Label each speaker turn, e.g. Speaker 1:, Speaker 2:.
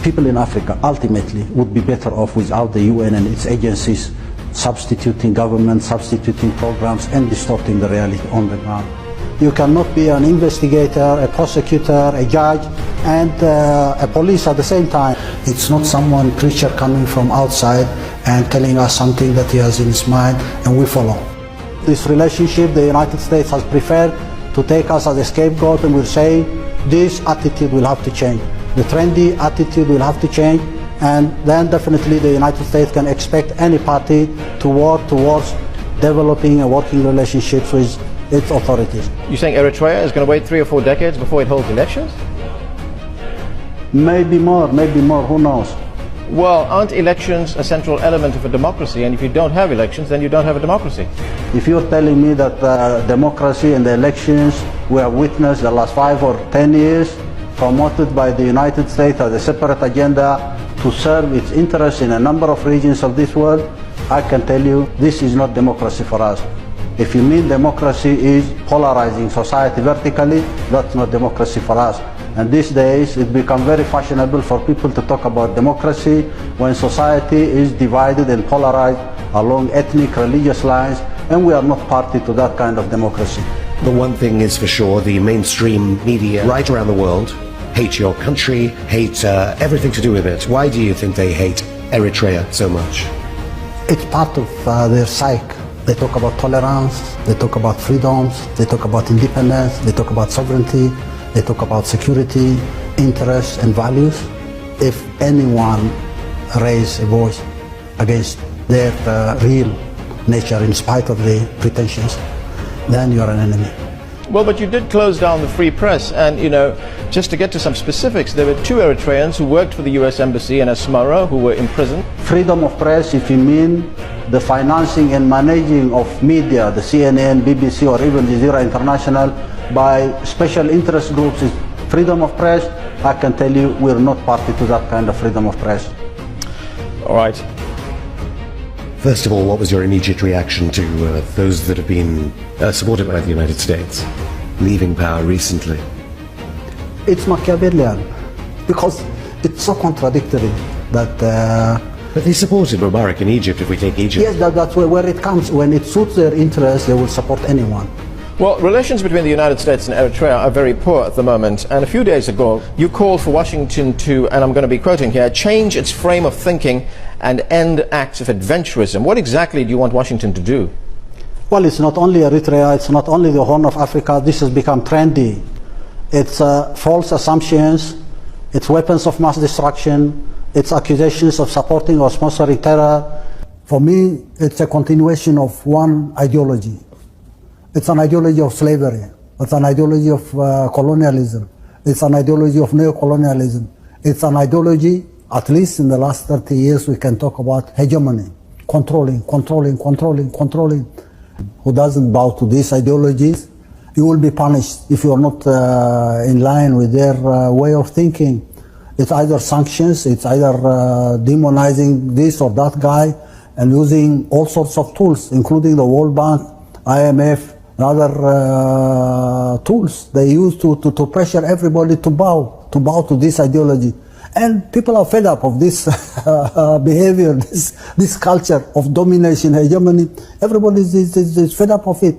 Speaker 1: People in Africa ultimately would be better off without the UN and its agencies substituting government, substituting programs, and distorting the reality on the ground. You cannot be an investigator, a prosecutor, a judge, and a police at the same time. It's not someone, creature coming from outside and telling us something that he has in his mind and we follow. This relationship, the United States has preferred to take us as a scapegoat, and we're saying this attitude will have to change. The trendy attitude will have to change, and then definitely the United States can expect any party to work towards developing a working relationships with its authorities.
Speaker 2: You're saying Eritrea is going to wait 3 or 4 decades before it holds elections?
Speaker 1: Maybe more, who knows?
Speaker 2: Well, aren't elections a central element of a democracy? And if you don't have elections, then you don't have a democracy.
Speaker 1: If you're telling me that democracy and the elections we have witnessed the last 5 or 10 years promoted by the United States as a separate agenda to serve its interests in a number of regions of this world, I can tell you this is not democracy for us. If you mean democracy is polarizing society vertically, that's not democracy for us. And these days it becomes very fashionable for people to talk about democracy when society is divided and polarized along ethnic, religious lines, and we are not party to that kind of democracy.
Speaker 3: The one thing is for sure, the mainstream media right around the world hate your country, hate everything to do with it. Why do you think they hate Eritrea so much?
Speaker 1: It's part of their psyche. They talk about tolerance, they talk about freedoms, they talk about independence, they talk about sovereignty, they talk about security, interests and values. If anyone raises a voice against their real nature in spite of the pretensions, then you are an enemy.
Speaker 2: Well, but you did close down the free press, and just to get to some specifics, there were 2 Eritreans who worked for the US Embassy in Asmara who were imprisoned.
Speaker 1: Freedom of press, if you mean the financing and managing of media, the CNN, BBC, or even Jazeera International, by special interest groups, is freedom of press. I can tell you we're not party to that kind of freedom of press.
Speaker 2: All right.
Speaker 3: First of all, what was your immediate reaction to those that have been supported by the United States leaving power recently?
Speaker 1: It's Machiavellian, because it's so contradictory that...
Speaker 3: But they supported Mubarak in Egypt, if we take Egypt.
Speaker 1: Yes, that's where it comes. When it suits their interests, they will support anyone.
Speaker 2: Well, relations between the United States and Eritrea are very poor at the moment, and a few days ago you called for Washington to, and I'm going to be quoting here, change its frame of thinking and end acts of adventurism. What exactly do you want Washington to do?
Speaker 1: Well, it's not only Eritrea, it's not only the Horn of Africa. This has become trendy. It's false assumptions, it's weapons of mass destruction, it's accusations of supporting or sponsoring terror. For me, it's a continuation of one ideology. It's an ideology of slavery. It's an ideology of colonialism. It's an ideology of neocolonialism. It's an ideology, at least in the last 30 years, we can talk about hegemony, controlling. Who doesn't bow to these ideologies, you will be punished if you are not in line with their way of thinking. It's either sanctions, it's either demonizing this or that guy, and using all sorts of tools, including the World Bank, IMF, and other tools they use to pressure everybody to bow to this ideology. And people are fed up of this behavior, this culture of domination, hegemony. Everybody is fed up of it.